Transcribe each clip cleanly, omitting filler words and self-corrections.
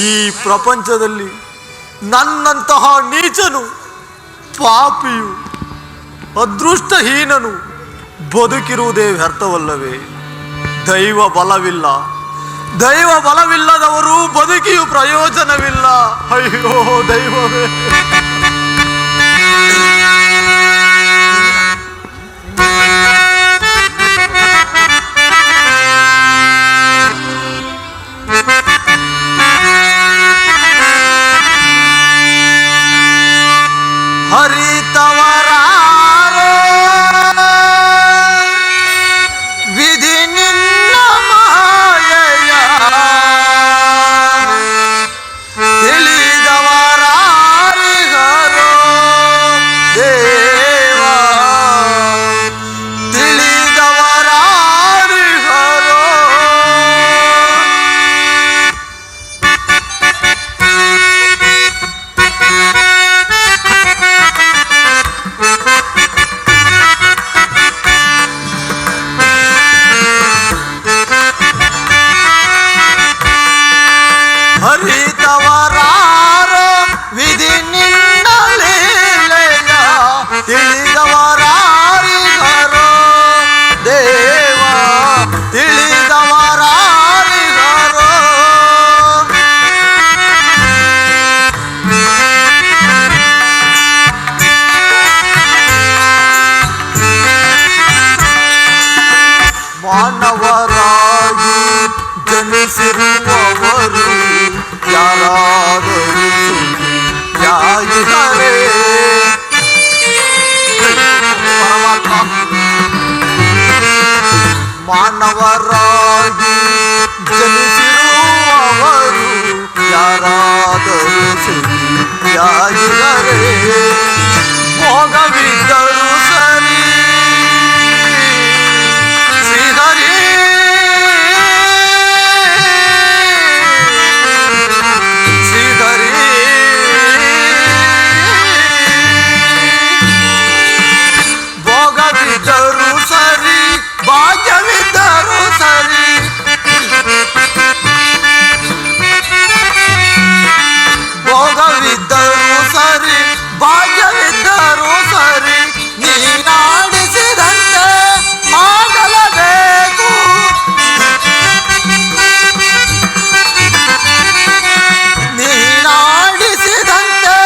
ಈ ಪ್ರಪಂಚದಲ್ಲಿ ನನ್ನಂತಹ ನೀಚನು, ಪಾಪಿಯು, ಅದೃಷ್ಟಹೀನನು ಬದುಕಿರುವುದೇ ವ್ಯರ್ಥವಲ್ಲವೇ? ದೈವ ಬಲವಿಲ್ಲದವರು ಬದುಕಿಯೂ ಪ್ರಯೋಜನವಿಲ್ಲ. ಅಯ್ಯೋ ದೈವವೇ! ಹರಿತವರಾರೋ ವಿಧಿ ನಿನ್ನ ಮಾಯೆಯ ತಿಳಿದವರಾರಿಗರೋ ದೇವ, ತಿಳಿದವರಾರಿಗರೋ. ಹರಿತವರಾರೋ ವಿಧಿ ನಿನ್ನ ಲೀಲೆಯ ತಿಳಿದವರಾರಿಗರೋ ದೇವ, ತಿಳಿದವರಾರಿಗರೋ. ಮಾನವರಾಗಿ ಜನಿಸಿರುವವರು ಯಾರಾದರೂ ಸುಖಿಯಾಗಿದ್ದಾರೆ. ಮಾನವರಾಗಿ ಜನಿಸಿರುವವರು ಯಾರಾದರೂ ಸುಖಿಯಾಗಿದ್ದಾರೆ. ಭೋಗವಿದ್ದರೂ ಸರಿ ಶ್ರೀಹರಿ, ಭೋಗವಿದ್ದರೂ ಸರಿ, ಭಾಗ್ಯವಿದ್ದರೂ ಸರಿ, ಭೋಗವಿದ್ದರೂ ಸರಿ, ಭಾಗ್ಯವಿದ್ದರೂ ಸರಿ, ನೀನಾಡಿಸಿದಂತೆ ಮಾಡಲೇಬೇಕು. ನೀನಾಡಿಸಿದಂತೆ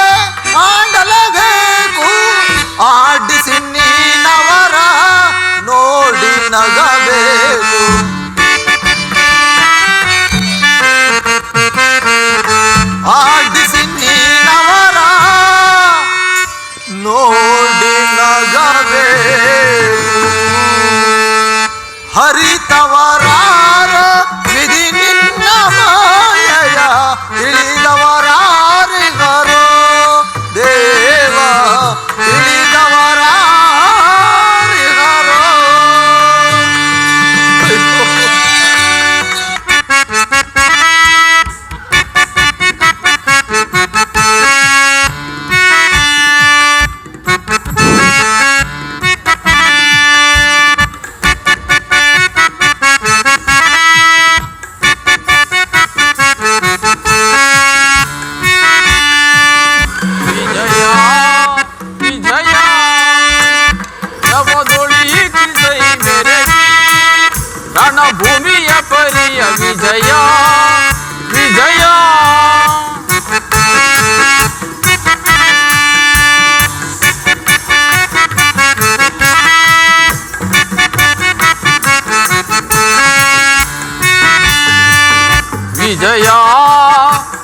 ಮಾಡಲೇಬೇಕು. ಆಡಿಸಿ ನೀನವರ ನೋಡಿ ನಗಬೇಕು. ಆಡಿಸಿ ನೀನವರ ನೋಡಿ ನಗಬೇಕು. ಹರಿತವರಾರ ವಿಧಿ ನಿನ್ನ ಮಾಯೆಯ ತಿಳಿದವರಾರಿಗರೋ ದೇವ, ತಿಳಿದವರಾರಿಗರೋ. ಭೂಮಿಯ ಪರಿಯ ವಿಜಯ ವಿಜಯ. ವಿಜಯ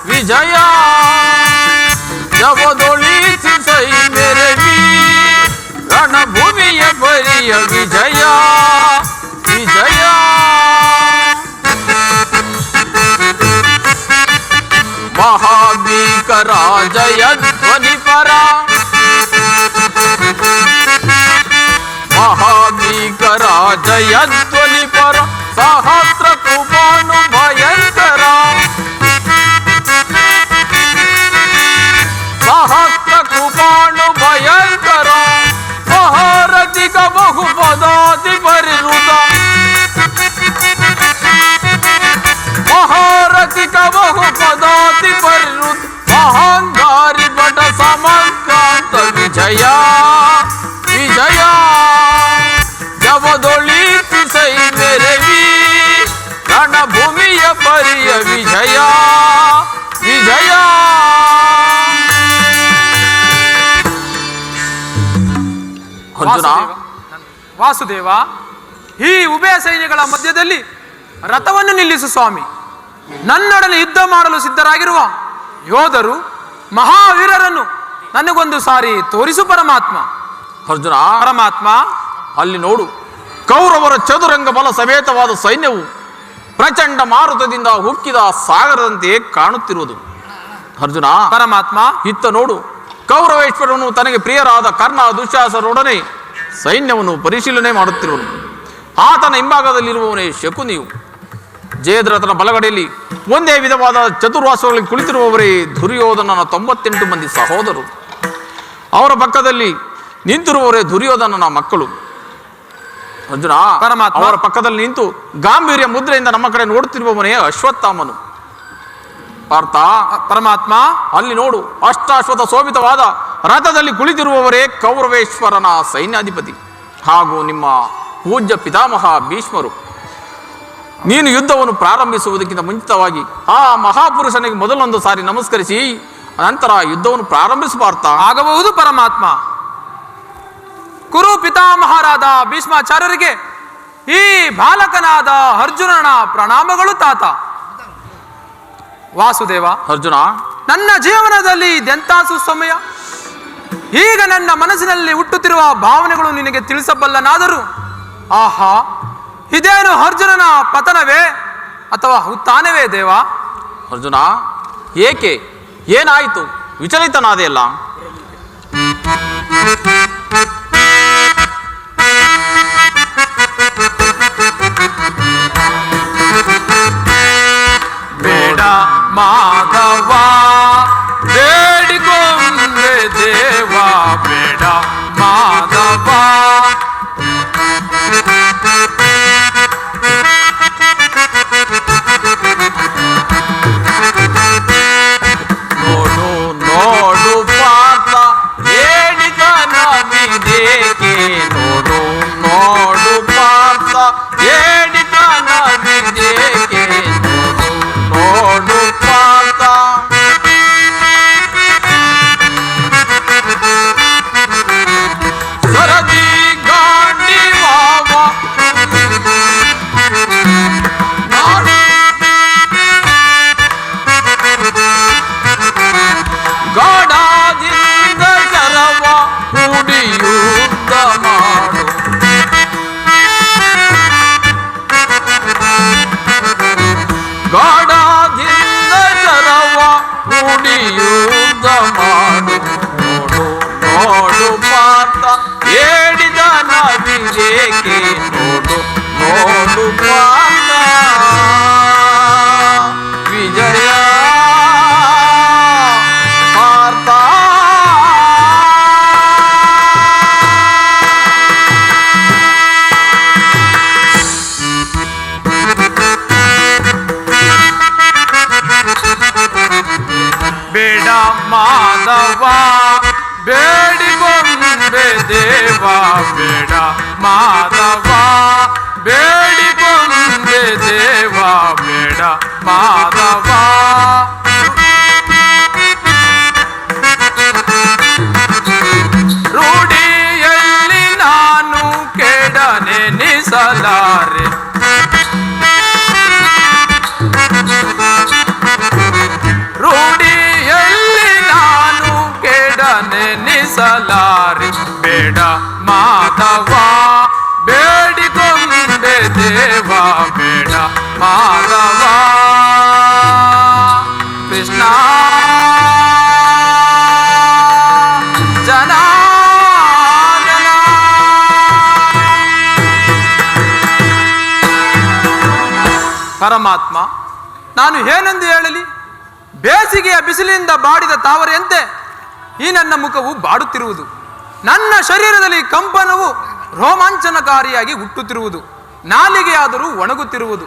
ವಿಜಯ ಜವದೊಳಿಸಿ ಸೈ ಮೆರವಿ ರಣಭೂಮಿಯ ಪರಿಯ ವಿಜಯ ವಿಜಯ. ಮಹಾಭೀಕರ ಜಯಧ್ವನಿ ಪರ, ಮಹಾಭೀಕರ ಜಯಧ್ವನಿ ಪರ, ಸಹಸ್ರ ಕುಮಾನು ಭಯಂಕರ, ಸಹಸ್ರ ಕುಮಾನು ಭಯಂಕರ. ಮಹಾರಥಿಕ ಬಹುಪದಾದಿ ಪರಿರುತ, ಮಹಾರಥಿಕ ಬಹುಪದಾದಿ ವಿಜಯ ವಿಜಯ ಜವದೊಳಿತು ಸೈ ಮೆರವಿ ರಣಭೂಮಿಯ ಪರಿಯ ವಿಜಯ ವಿಜಯ. ಅರ್ಜುನ, ವಾಸುದೇವ, ಈ ಉಭಯ ಸೈನ್ಯಗಳ ಮಧ್ಯದಲ್ಲಿ ರಥವನ್ನು ನಿಲ್ಲಿಸು ಸ್ವಾಮಿ. ನನ್ನೊಡನೆ ಯುದ್ಧ ಮಾಡಲು ಸಿದ್ಧರಾಗಿರುವ ಯೋಧರು ಮಹಾವೀರರನ್ನು ನನಗೊಂದು ಸಾರಿ ತೋರಿಸು ಪರಮಾತ್ಮ. ಅರ್ಜುನ, ಪರಮಾತ್ಮ, ಅಲ್ಲಿ ನೋಡು, ಕೌರವರ ಚದುರಂಗ ಬಲ ಸಮೇತವಾದ ಸೈನ್ಯವು ಪ್ರಚಂಡ ಮಾರುತದಿಂದ ಉಕ್ಕಿದ ಸಾಗರದಂತೆ ಕಾಣುತ್ತಿರುವುದು. ಅರ್ಜುನ, ಪರಮಾತ್ಮ, ಇತ್ತ ನೋಡು, ಕೌರವೇಶ್ವರನು ತನಗೆ ಪ್ರಿಯರಾದ ಕರ್ಣ ದುಶ್ಯಾಸರೊಡನೆ ಸೈನ್ಯವನ್ನು ಪರಿಶೀಲನೆ ಮಾಡುತ್ತಿರುವನು. ಆತನ ಹಿಂಭಾಗದಲ್ಲಿರುವವನೇ ಶಕುನಿಯು. ಜಯದ್ರಥನ ಬಲಗಡೆಯಲ್ಲಿ ಒಂದೇ ವಿಧವಾದ ಚತುರ್ವಾಸಗಳಲ್ಲಿ ಕುಳಿತಿರುವವರೇ ದುರ್ಯೋಧನನ 98 ಮಂದಿ ಸಹೋದರರು. ಅವರ ಪಕ್ಕದಲ್ಲಿ ನಿಂತಿರುವವರೇ ದುರ್ಯೋಧನನ ಮಕ್ಕಳು. ಅರ್ಜುನ, ಪರಮಾತ್ಮ, ಅವರ ಪಕ್ಕದಲ್ಲಿ ನಿಂತು ಗಾಂಭೀರ್ಯ ಮುದ್ರೆಯಿಂದ ನಮ್ಮ ಕಡೆ ನೋಡುತ್ತಿರುವವನೇ ಅಶ್ವತ್ಥಾಮನು. ಪಾರ್ಥ, ಪರಮಾತ್ಮ, ಅಲ್ಲಿ ನೋಡು, ಅಷ್ಟಾಶ್ವತ ಶೋಭಿತವಾದ ರಥದಲ್ಲಿ ಕುಳಿತಿರುವವರೇ ಕೌರವೇಶ್ವರನ ಸೈನ್ಯಾಧಿಪತಿ ಹಾಗೂ ನಿಮ್ಮ ಪೂಜ್ಯ ಪಿತಾಮಹ ಭೀಷ್ಮರು. ನೀನು ಯುದ್ಧವನ್ನು ಪ್ರಾರಂಭಿಸುವುದಕ್ಕಿಂತ ಮುಂಚಿತವಾಗಿ ಆ ಮಹಾಪುರುಷನಿಗೆ ಮೊದಲೊಂದು ಸಾರಿ ನಮಸ್ಕರಿಸಿ ನಂತರ ಯುದ್ಧವನ್ನು ಪ್ರಾರಂಭಿಸಬಾರ್ತಾ? ಆಗಬಹುದು ಪರಮಾತ್ಮ. ಕುರು ಪಿತಾಮಹರಾದ ಭೀಷ್ಮಾಚಾರ್ಯರಿಗೆ ಈ ಬಾಲಕನಾದ ಅರ್ಜುನನ ಪ್ರಣಾಮಗಳು ತಾತ. ವಾಸುದೇವ, ಅರ್ಜುನ, ನನ್ನ ಜೀವನದಲ್ಲಿ ಇದೆಂಥ ಸುಸಮಯ. ಈಗ ನನ್ನ ಮನಸ್ಸಿನಲ್ಲಿ ಹುಟ್ಟುತ್ತಿರುವ ಭಾವನೆಗಳು ನಿನಗೆ ತಿಳಿಸಬಲ್ಲನಾದರೂ, ಆಹಾ, ಇದೇನು ಅರ್ಜುನನ ಪತನವೇ ಅಥವಾ ಉತ್ಥಾನವೇ ದೇವ? ಅರ್ಜುನ, ಏಕೆ, ಏನಾಯಿತು? ವಿಚಲಿತನಾದೆಯಲ್ಲ. ಬೇಡ ಮಾಧವ ಬೇಡಿಕೊಂಡೆ ದೇವ, ಬೇಡ ಮಾಧವ. ನೋಡು ನೋಡು ಪಾರ್ಥ ಹೇಳಿದನವಿದೇಕೆ, ನೋಡು ನೋಡು ಪಾರ್ಥ ಹೇಳಿದನವಿದೇಕೆ, ನೋಡು ನೋಡು ಪಾರ್ಥ. ಸರದಿ ಗಾಂಡಿವಾವ ಗಾಢದಿಂದ ಶರವ ಹುಡಿಯುದ್ಧ ಮಾಡು. ಗಾಢದಿಂದ ಶರವ ಹುಡಿಯುದ್ಧ ಮಾಡು. ನೋಡು ನೋಡು ಪಾರ್ಥ ಹೇಳಿದ ನವಿದೇಕೆ, ನೋಡು ನೋಡು ಪಾರ್ಥ. ವಿಜಯ ಪಾರ್ಥ. ಬೇಡ ಮಾಧವ ಬೇಡಿಕೊಂಡೆ ದೇವ, ಬೇಡ ಮಾಧವ ಬೇಡಿಕೊಂಡೆ ದೇವ, ಬೇಡ ಮಾಧವ. ರೂಢಿಯಲ್ಲಿ ನಾನು ಕೆಡನೆನಿಸಲಾರೆ, ರೂಢಿಯಲ್ಲಿ ನಾನು ಕೆಡನೆನಿಸಲಾರೆ. ಬೇಡ ಮಾಧವ ಬೇಡಿಕೊಂಡೆ ದೇವ, ಬೇಡ ಮಾಧವ. ಕೃಷ್ಣ ಜನಾರ್ದನ. ಪರಮಾತ್ಮ, ನಾನು ಏನೆಂದು ಹೇಳಲಿ? ಬೇಸಿಗೆಯ ಬಿಸಿಲಿನಿಂದ ಬಾಡಿದ ತಾವರೆಯಂತೆ ಈ ನನ್ನ ಮುಖವು ಬಾಡುತ್ತಿರುವುದು. ನನ್ನ ಶರೀರದಲ್ಲಿ ಕಂಪನವು ರೋಮಾಂಚನಕಾರಿಯಾಗಿ ಹುಟ್ಟುತ್ತಿರುವುದು. ನಾಲಿಗೆಯಾದರೂ ಒಣಗುತ್ತಿರುವುದು.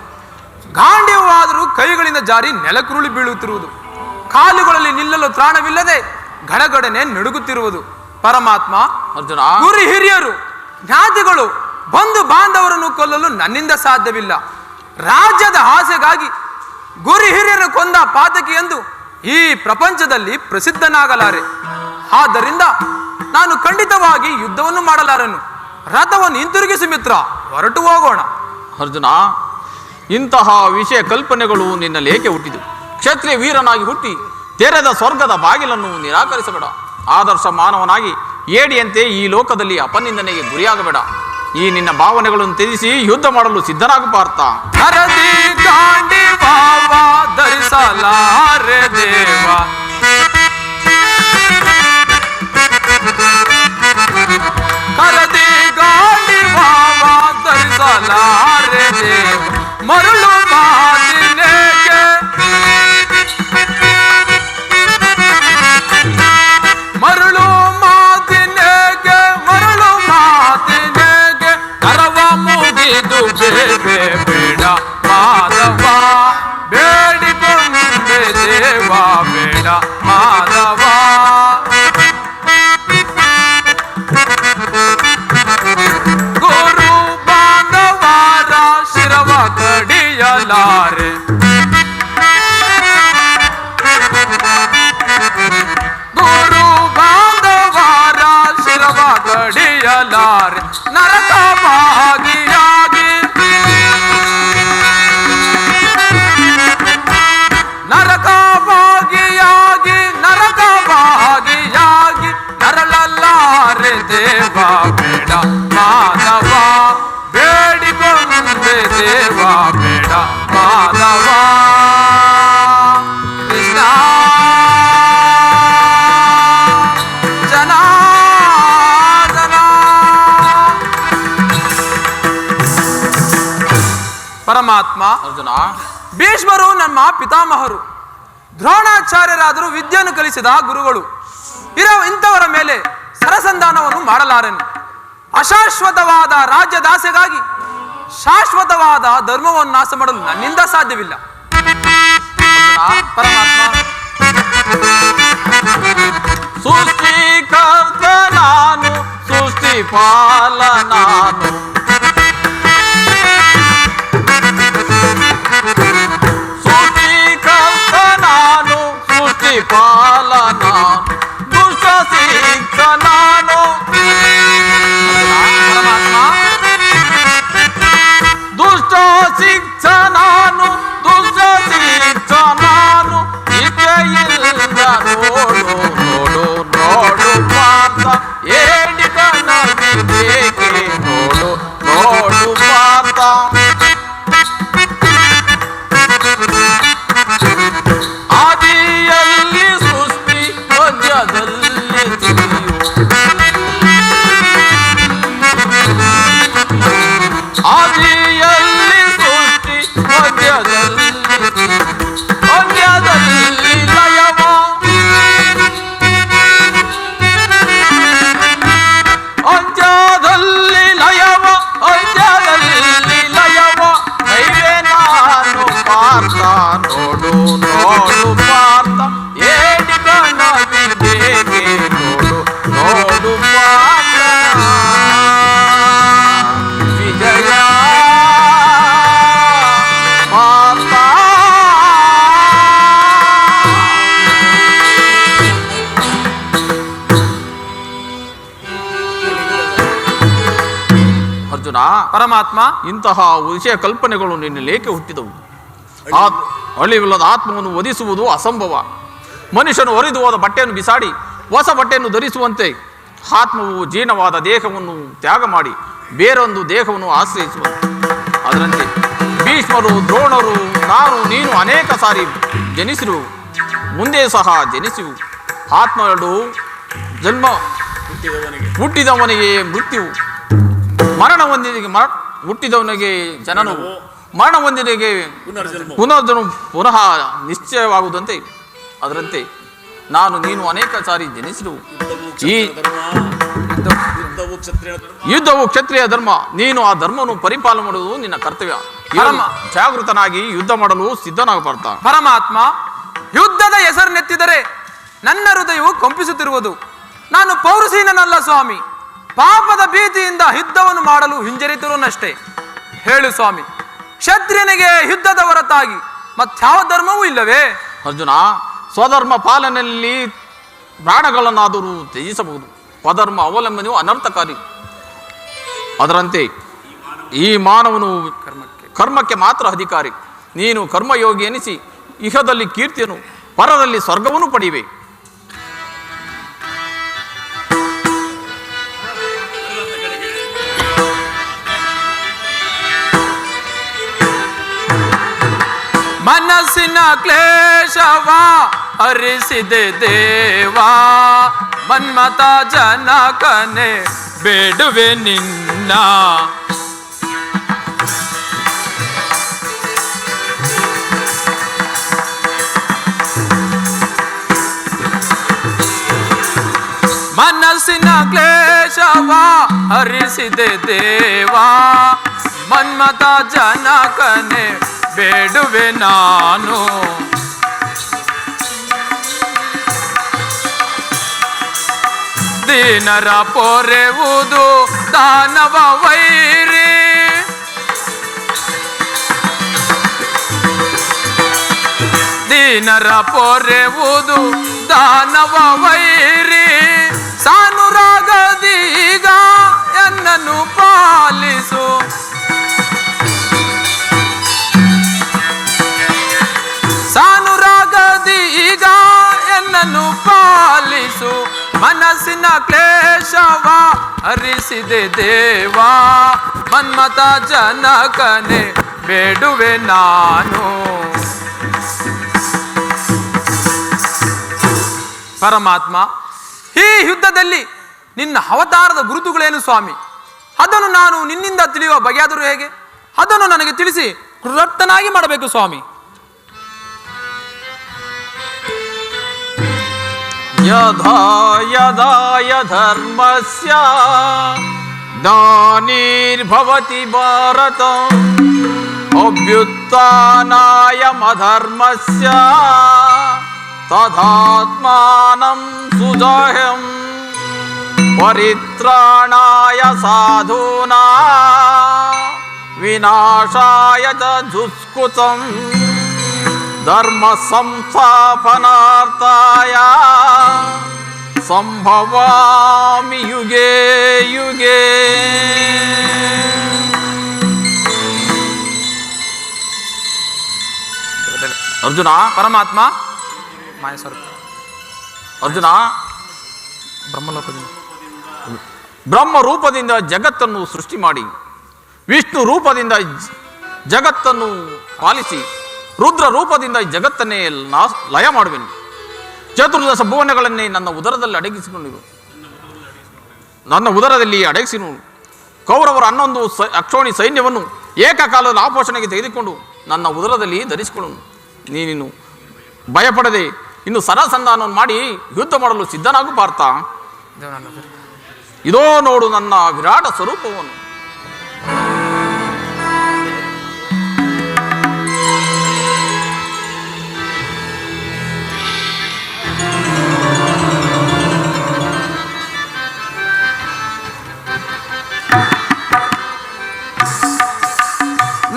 ಗಾಂಡೀವವಾದರೂ ಕೈಗಳಿಂದ ಜಾರಿ ನೆಲಕುರುಳಿ ಬೀಳುತ್ತಿರುವುದು. ಕಾಲುಗಳಲ್ಲಿ ನಿಲ್ಲಲು ತ್ರಾಣವಿಲ್ಲದೆ ಗಡಗಡನೆ ನಡುಗುತ್ತಿರುವುದು. ಪರಮಾತ್ಮ, ಅರ್ಜುನ, ಗುರು ಹಿರಿಯರು, ಜ್ಞಾತಿಗಳು, ಬಂಧು ಬಾಂಧವರನ್ನು ಕೊಲ್ಲಲು ನನ್ನಿಂದ ಸಾಧ್ಯವಿಲ್ಲ. ರಾಜ್ಯದ ಆಸೆಗಾಗಿ ಗುರು ಹಿರಿಯರು ಕೊಂದ ಪಾತಕಿ ಎಂದು ಈ ಪ್ರಪಂಚದಲ್ಲಿ ಪ್ರಸಿದ್ಧನಾಗಲಾರೆ. ಆದ್ದರಿಂದ ನಾನು ಖಂಡಿತವಾಗಿ ಯುದ್ಧವನ್ನು ಮಾಡಲಾರನು. ರಥವನ್ನು ಹಿಂತಿರುಗಿಸಿ ಮಿತ್ರ, ಹೊರಟು ಹೋಗೋಣ. ಅರ್ಜುನ, ಇಂತಹ ವಿಷಯ ಕಲ್ಪನೆಗಳು ನಿನ್ನಲ್ಲಿ ಏಕೆ ಹುಟ್ಟಿದು? ಕ್ಷತ್ರಿಯ ವೀರನಾಗಿ ಹುಟ್ಟಿ ತೆರೆದ ಸ್ವರ್ಗದ ಬಾಗಿಲನ್ನು ನಿರಾಕರಿಸಬೇಡ. ಆದರ್ಶ ಮಾನವನಾಗಿ ಏಡಿಯಂತೆ ಈ ಲೋಕದಲ್ಲಿ ಅಪನಿಂದನೆಗೆ ಗುರಿಯಾಗಬೇಡ. ಈ ನಿನ್ನ ಭಾವನೆಗಳನ್ನು ತ್ಯಜಿಸಿ ಯುದ್ಧ ಮಾಡಲು ಸಿದ್ಧನಾಗು ಪಾರ್ಥ. ಹರದಿ ಗಾಂಡಿ ಭಾವ ಧರಿಸಲಾರೆ ದೇವ, ಕರದಿ ಗಾಂಡಿ ಭಾವ ಧರಿಸಲಾರೆ ದೇವ, ಮರಳು ಮಾತಿನೇಗೆ ಮರಳು ಮಾತಿನೇಗೆ ಮರಳು ಮಾತಿನೇಗೆ ಕರವ ಮುಗಿದು ಬೇಬೆ ಬೇಡ ಮಾಧವ, ಬೇಡಿಕೊಂಡೆ ದೇವ ಬೇಡ ಮಾಧವ. ಗುರು ಬಾಂಧವರ ಶಿರವ ಕಡಿಯಲಾರೆ, ಗುರು ಬಾಂಧವರ ಶಿರವ ಕಡಿಯಲಾರೆ. ನರಕ ಭಾಗಿಯಾಗಿ ನರಕ ಭಾಗಿಯಾಗಿ ನರಕ ಭಾಗಿಯಾಗಿ ನರಳಲ್ಲಾರೆ ದೇವ ಬೇಡ ಮಾಧವ, ಬೇಡಿಕೊಂಡೆ ದೇವ ಬೇಡ ಮಾಧವ. ಕೃಷ್ಣ ಜನ ಪರಮಾತ್ಮ, ಅರ್ಜುನ, ಭೀಷ್ಮರು ನಮ್ಮ ಪಿತಾಮಹರು, ದ್ರೋಣಾಚಾರ್ಯರಾದರೂ ವಿದ್ಯೆಯನ್ನು ಕಲಿಸಿದ ಗುರುಗಳು. ಇಂಥವರ ಮೇಲೆ ಸರಸಂಧಾನವನ್ನು ಮಾಡಲಾರೆನು. ಅಶಾಶ್ವತವಾದ ರಾಜ್ಯದಾಸೆಗಾಗಿ ಶಾಶ್ವತವಾದ ಧರ್ಮವನ್ನು ನಾಶ ಮಾಡಲು ನನ್ನಿಂದ ಸಾಧ್ಯವಿಲ್ಲ. ಪರಮಾತ್ಮ, ಸೃಷ್ಟಿಕರ್ತ ನಾನು, ಸೃಷ್ಟಿಪಾಲ ನಾನು, ಸೃಷ್ಟಿಕರ್ತ ನಾನು, ಸೃಷ್ಟಿಪಾಲ ನಾನು, ದುಷ್ಟ ಶಿಕ್ಷ ನಾನು. ಪರಮಾತ್ಮ, ದುಷ್ಟ ಶಿಕ್ಷ ನಾನು, ದುಷ್ಟ ಶಿಕ್ಷ ನಾನು, ಇಚ್ಛೆಯಿಂದ ನೋಡು ನೋಡು ನೋಡು ಪಾರ್ಥ, ಏಡಿಗನವಿದೇಕೆ ನೋಡು ನೋಡು ಪಾರ್ಥ. ಆದಿಯಲ್ಲಿ ಸೃಷ್ಟಿ, ಮಧ್ಯದಲ್ಲಿ ತಿಳಿಯು, ಆದಿಯಲ್ಲಿ ಸೃಷ್ಟಿ, ಮಧ್ಯದಲ್ಲಿ ಅಂತ್ಯದಲ್ಲಿ ಲಯವ, ಅಂತ್ಯದಲ್ಲಿ ಲಯವ, ಅಂತ್ಯದಲ್ಲಿ ಲಯವ, ನೈವೇ ನಾನು ಪಾರ್ಥ ನೋಡು ನೋಡು ಪಾರ್ಥ, ಏಡಿಗನವಿದೇಕೆ ನೋಡು ನೋಡು ಪಾರ್ಥ. ವಿಜಯ ಪಾರ್ಥ. ಅರ್ಜುನ, ಪರಮಾತ್ಮ, ಇಂತಹ ವಿಷಯ ಕಲ್ಪನೆಗಳು ನಿನ್ನಲ್ಲಿ ಏಕೆ ಹುಟ್ಟಿದವು? ಅಳಿವಿಲ್ಲದ ಆತ್ಮವನ್ನು ವಧಿಸುವುದು ಅಸಂಭವ. ಮನುಷ್ಯನು ಹೊರಿದು ಹೋದ ಬಟ್ಟೆಯನ್ನು ಬಿಸಾಡಿ ಹೊಸ ಬಟ್ಟೆಯನ್ನು ಧರಿಸುವಂತೆ ಆತ್ಮವು ಜೀರ್ಣವಾದ ದೇಹವನ್ನು ತ್ಯಾಗ ಮಾಡಿ ಬೇರೊಂದು ದೇಹವನ್ನು ಆಶ್ರಯಿಸುವಂತೆ. ಅದರಂತೆ ಭೀಷ್ಮರು, ದ್ರೋಣರು, ನಾನು ನೀನು ಅನೇಕ ಸಾರಿ ಜನಿಸಿರು, ಮುಂದೆ ಸಹ ಜನಿಸುವು. ಆತ್ಮ ಎರಡು ಜನ್ಮ, ಹುಟ್ಟಿದವನಿಗೆ ಮೃತ್ಯು, ಮರಣ ಹೊಂದಿದ ಹುಟ್ಟಿದವನಿಗೆ ಜನನವು, ಮರಣ ಹೊಂದಿದವನಿಗೆ ಪುನರ್ಜನ್ಮ ಪುನಃ ನಿಶ್ಚಯವಾಗುವುದಂತೆ. ಅದರಂತೆ ನಾನು ನೀನು ಅನೇಕ ಸಾರಿ ಜನಿಸಿರುವು. ಈ ಯುದ್ಧವು ಕ್ಷತ್ರಿಯ ಧರ್ಮ. ನೀನು ಆ ಧರ್ಮವನ್ನು ಪರಿಪಾಲನೆ ಮಾಡುವುದು ನಿನ್ನ ಕರ್ತವ್ಯ. ಜಾಗೃತನಾಗಿ ಯುದ್ಧ ಮಾಡಲು ಸಿದ್ಧನಾಗಬಾರ್ದ. ಪರಮಾತ್ಮ, ಯುದ್ಧದ ಹೆಸರನ್ನೆತ್ತಿದರೆ ನನ್ನ ಹೃದಯವು ಕಂಪಿಸುತ್ತಿರುವುದು. ನಾನು ಪೌರುಷೀನನಲ್ಲ ಸ್ವಾಮಿ. ಪಾಪದ ಭೀತಿಯಿಂದ ಯುದ್ಧವನ್ನು ಮಾಡಲು ಹಿಂಜರಿತರುನಷ್ಟೇ. ಹೇಳು ಸ್ವಾಮಿ, ಕ್ಷತ್ರಿಯನಿಗೆ ಯುದ್ಧದ ಹೊರತಾಗಿ ಮತ್ಯಾವ ಧರ್ಮವೂ ಇಲ್ಲವೇ? ಅರ್ಜುನ, ಸ್ವಧರ್ಮ ಪಾಲನೆಯಲ್ಲಿ ಪ್ರಾಣಗಳನ್ನಾದರೂ ತ್ಯಜಿಸಬಹುದು. ಸ್ವಧರ್ಮ ಅವಲಂಬನೆಯು ಅನರ್ಥಕಾರಿ. ಅದರಂತೆ ಈ ಮಾನವನು ಕರ್ಮಕ್ಕೆ ಮಾತ್ರ ಅಧಿಕಾರಿ. ನೀನು ಕರ್ಮಯೋಗಿ ಎನಿಸಿ ಇಹದಲ್ಲಿ ಕೀರ್ತಿಯನ್ನು, ಪರದಲ್ಲಿ ಸ್ವರ್ಗವನ್ನು ಪಡೆಯುವೆ. ಮನಸ್ಸಿನ ಕ್ಲೇಶವ ಹರಿಸಿದೆ ದೇವಾ, ಮನ್ಮತ ಜನಕನೆ ಬೇಡುವೆ ನಿನ್ನ. ಮನಸ್ಸಿನ ಕ್ಲೇಶವ ಹರಿಸಿದೆ ದೇವಾ, ಮನ್ಮತ ಜನಕನೆ ಬೇಡುವೆ ನಾನು. ದೀನರ ಪೊರೆವುದು ದಾನವ ವೈರಿ, ದೀನರ ಪೊರೆವುದು ದಾನವ ವೈರಿ. ಸಾನುರಾಗದೀಗ ಎನ್ನನ್ನು ಪಾಲಿಸು, ಸಾನುರಾಗದೀಗ ಎನ್ನನ್ನು ಪಾಲಿಸು. ಮನಸ್ಸಿನ ಕ್ಲೇಶವ ಹರಿಸಿದೆ ದೇವಾ, ಮನ್ಮತ ಜನಕನೆ ಬೇಡುವೆ ನಾನು. ಪರಮಾತ್ಮ, ಈ ಯುದ್ಧದಲ್ಲಿ ನಿನ್ನ ಅವತಾರದ ಗುರುತುಗಳೇನು ಸ್ವಾಮಿ? ಅದನ್ನು ನಾನು ನಿನ್ನಿಂದ ತಿಳಿಯುವ ಬಗೆಯಾದರೂ ಹೇಗೆ? ಅದನ್ನು ನನಗೆ ತಿಳಿಸಿ ಕೃತಜ್ಞನಾಗಿ ಮಾಡಬೇಕು ಸ್ವಾಮಿ. ಯದಾ ಯದಾ ಧರ್ಮಸ್ಯ ಗ್ಲಾನಿರ್ಭವತಿ ಭಾರತ, ಅಭ್ಯುತ್ಥಾನಾಯಮಧರ್ಮಸ್ಯ ತದಾತ್ಮಾನಂ ಸುಜಾಹ್ಯಂ, ಪರಿತ್ರಾಣಾಯ ಸಾಧೂನಾಂ ವಿನಾಶಾಯ ಚ ದುಷ್ಕೃತಂ, ಧರ್ಮ ಸಂಸ್ಥಾಪನಾರ್ಥಾಯ ಸಂಭವಾಮಿ ಯುಗೇ ಯುಗೇ. ಅರ್ಜುನ, ಪರಮಾತ್ಮ, ಮಾಯಸ್ವರೂಪ ಅರ್ಜುನ, ಬ್ರಹ್ಮಲೋಕದಿಂದ ಬ್ರಹ್ಮ ರೂಪದಿಂದ ಜಗತ್ತನ್ನು ಸೃಷ್ಟಿ ಮಾಡಿ, ವಿಷ್ಣು ರೂಪದಿಂದ ಜಗತ್ತನ್ನು ಪಾಲಿಸಿ, ರುದ್ರ ರೂಪದಿಂದ ಜಗತ್ತನ್ನೇ ಲಯ ಮಾಡುವೆನು. ಚತುರ್ದಶ ಭುವನಗಳನ್ನೇ ನನ್ನ ಉದರದಲ್ಲಿ ಅಡಗಿಸಿಕೊಂಡಿರು, ನನ್ನ ಉದರದಲ್ಲಿ ಅಡಗಿಸಿನು. ಕೌರವರ 11 ಅಕ್ಷೋಣಿ ಸೈನ್ಯವನ್ನು ಏಕಕಾಲದಲ್ಲಿ ಆಪೋಷಣೆಗೆ ತೆಗೆದುಕೊಂಡು ನನ್ನ ಉದರದಲ್ಲಿ ಧರಿಸಿಕೊಳ್ಳುನು. ನೀನು ಭಯಪಡದೆ ಇನ್ನು ಸರಸಂಧಾನವನ್ನು ಮಾಡಿ ಯುದ್ಧ ಮಾಡಲು ಸಿದ್ಧನಾಗು ಪಾರ್ಥ. ಇದೋ ನೋಡು ನನ್ನ ವಿರಾಟ ಸ್ವರೂಪವನ್ನು.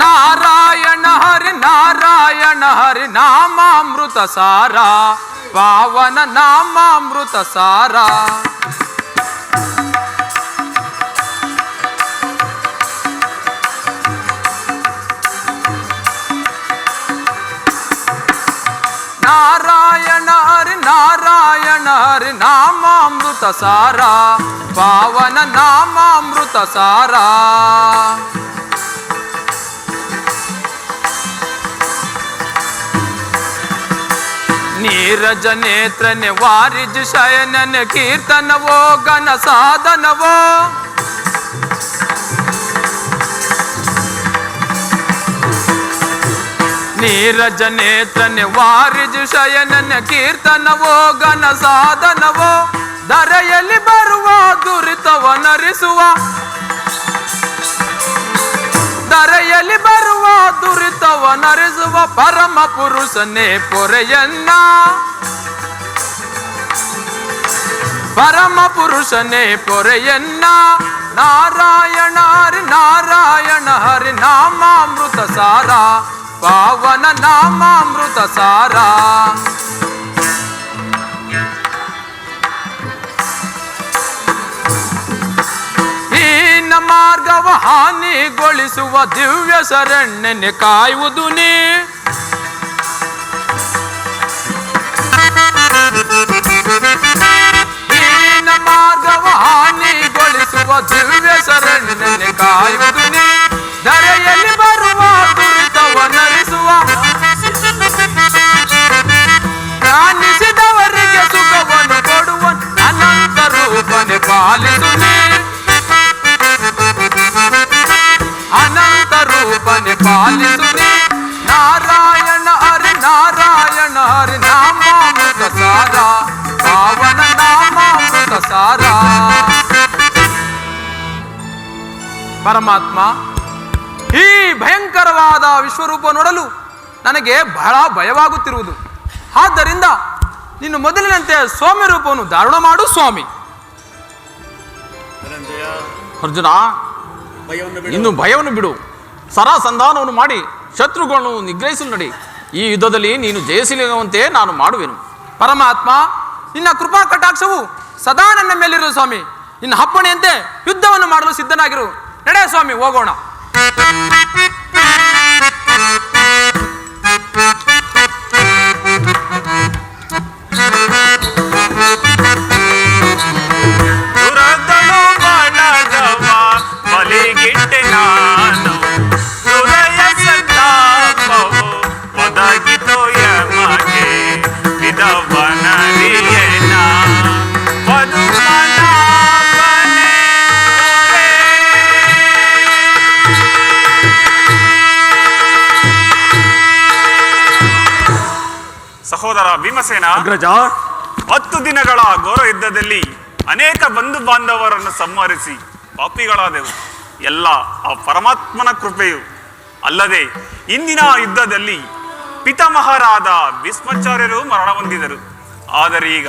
ನಾರಾಯಣ ಹರಿ ನಾರಾಯಣ ಹರಿ ನಾಮಾಮೃತ ಸಾರ, ಪಾವನ ನಾಮಾಮೃತ ಸಾರ. ನಾರಾಯಣ ಹರಿ ನಾರಾಯಣ ಹರಿ ನಾಮಾಮೃತ ಸಾರ, ಪಾವನ ನಾಮಾಮೃತ ಸಾರ. ನೀರಜ ನೇತ್ರನೆ ವಾರಿಜ ಶಯನನ ಕೀರ್ತನವೋ ಘನ ಸಾಧನವೋ, ನೀರಜ ನೇತ್ರನೆ ವಾರಿಜ ಶಯನನ ಕೀರ್ತನವೋ ಘನ ಸಾಧನವೋ. ಧರೆಯಲ್ಲಿ ಬರುವ ದುರಿತವ ನರಿಸುವ, ಧರೆಯಲ್ಲಿ ಬರುವ ದುರಿತವ ನರಿಸುವ ಪರಮ ಪುರುಷನೇ ಪೊರೆಯನ್ನ, ಪರಮ ಪುರುಷನೇ ಪೊರೆಯನ್ನ ನಾರಾಯಣ ಹರಿ ನಾರಾಯಣ ಹರಿ ನಾಮಾಮೃತ ಸಾರ ಪಾವನ ನಾಮಾಮೃತ ಸಾರ ಹೀನ ಮಾರ್ಗವ ಹಾನಿಗೊಳಿಸುವ ದಿವ್ಯ ಶರಣ್ಯನೆ ಕಾಯುವುದು ನೀ ಹೀನ ಮಾರ್ಗವ ಹಾನಿಗೊಳಿಸುವ ದಿವ್ಯ ಶರಣ್ಯನೆ ಕಾಯುವುದು ನೀ ಧರೆಯಲ್ಲಿ ಬರುವ ದುರಿತವ ನರಿಸುವ ಪ್ರಾಣಿಸಿದವರಿಗೆ ಸುಖವನ್ನು ಕೊಡುವ ಅನಂತ ರೂಪನೆ ಪಾಲಿಸು ನೀ ಅನಂತ ರೂಪನೆ ಪಾಲಿಸು ನೀ ನಾರಾಯಣ ಹರಿ ನಾರಾಯಣ ಹರಿ ನಾಮಾಮೃತ ಸಾರ ಪಾವನ ನಾಮಾಮೃತ ಸಾರ ಪರಮಾತ್ಮ ಈ ಭಯಂಕರವಾದ ವಿಶ್ವರೂಪ ನೋಡಲು ನನಗೆ ಬಹಳ ಭಯವಾಗುತ್ತಿರುವುದು. ಆದ್ದರಿಂದ ನೀನು ಮೊದಲಿನಂತೆ ಸ್ವಾಮಿ ರೂಪವನ್ನು ಧಾರಣ ಮಾಡು ಸ್ವಾಮಿ. ಅರ್ಜುನ, ಇನ್ನು ಭಯವನ್ನು ಬಿಡು. ಸರಾಸಂಧಾನವನ್ನು ಮಾಡಿ ಶತ್ರುಗಳನ್ನು ನಿಗ್ರಹಿಸಲು ನಡಿ. ಈ ಯುದ್ಧದಲ್ಲಿ ನೀನು ಜಯಶೀಲವಂತೆ ನಾನು ಮಾಡುವೆನು. ಪರಮಾತ್ಮ, ನಿನ್ನ ಕೃಪಾ ಕಟಾಕ್ಷವು ಸದಾ ನನ್ನ ಮೇಲಿರು ಸ್ವಾಮಿ. ನಿನ್ನ ಅಪ್ಪಣೆಯಂತೆ ಯುದ್ಧವನ್ನು ಮಾಡಲು ಸಿದ್ಧನಾಗಿರು. ನಡೆ ಸ್ವಾಮಿ, ಹೋಗೋಣ. ಸಹೋದರ ಭೀಮಸೇನ, ಅಗ್ರಜ, 10 ದಿನಗಳ ಘೋರ ಯುದ್ಧದಲ್ಲಿ ಅನೇಕ ಬಂಧು ಬಾಂಧವರನ್ನು ಸಂಹರಿಸಿ ಪಾಪಿಗಳಾದೆವು. ಎಲ್ಲ ಆ ಪರಮಾತ್ಮನ ಕೃಪೆಯು. ಅಲ್ಲದೆ ಇಂದಿನ ಯುದ್ಧದಲ್ಲಿ ಪಿತಾಮಹರಾದ ಭೀಷ್ಮಾಚಾರ್ಯರು ಮರಣ ಹೊಂದಿದರು. ಆದರೆ ಈಗ